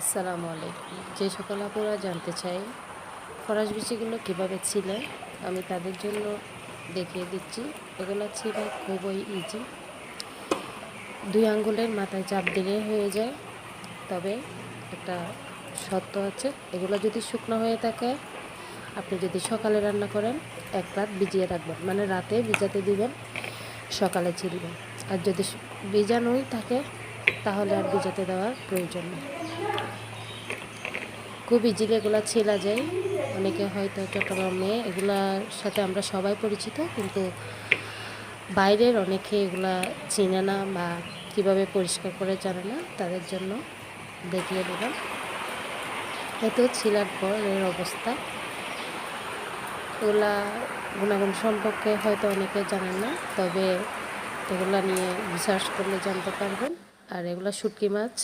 আসসালামু আলাইকুম। যে সকল আপুরা জানতে চাই ফরাস বিচিগুলো কীভাবে ছিলে, আমি তাদের জন্য দেখিয়ে দিচ্ছি। এগুলো ছিল খুবই ইজি, 2 আঙ্গুলের মাথায় চাপ দিলে হয়ে যায়। তবে একটা শর্ত আছে, এগুলো যদি শুকনো হয়ে থাকে, আপনি যদি সকালে রান্না করেন 1 রাত ভিজিয়ে রাখবেন, মানে রাতে ভিজাতে দিবেন, সকালে ছিলবেন। আর যদি ভিজানোই থাকে তাহলে আর ভিজাতে দেওয়ার প্রয়োজন নেই। খুব ইজিলি এগুলো ছেলা যায়। অনেকে হয়তো চট্টগ্রামে এগুলার সাথে আমরা সবাই পরিচিত, কিন্তু বাইরের অনেকে এগুলা চেনে না বা কীভাবে পরিষ্কার করে জানে না, তাদের জন্য দেখিয়ে দিলাম। হয়তো ছিলার পর এর অবস্থা, এগুলা গুণাগুণ সম্পর্কে হয়তো অনেকে জানেন না, তবে এগুলা নিয়ে রিসার্চ করলে জানতে পারবেন। আর এগুলা শুটকি মাছ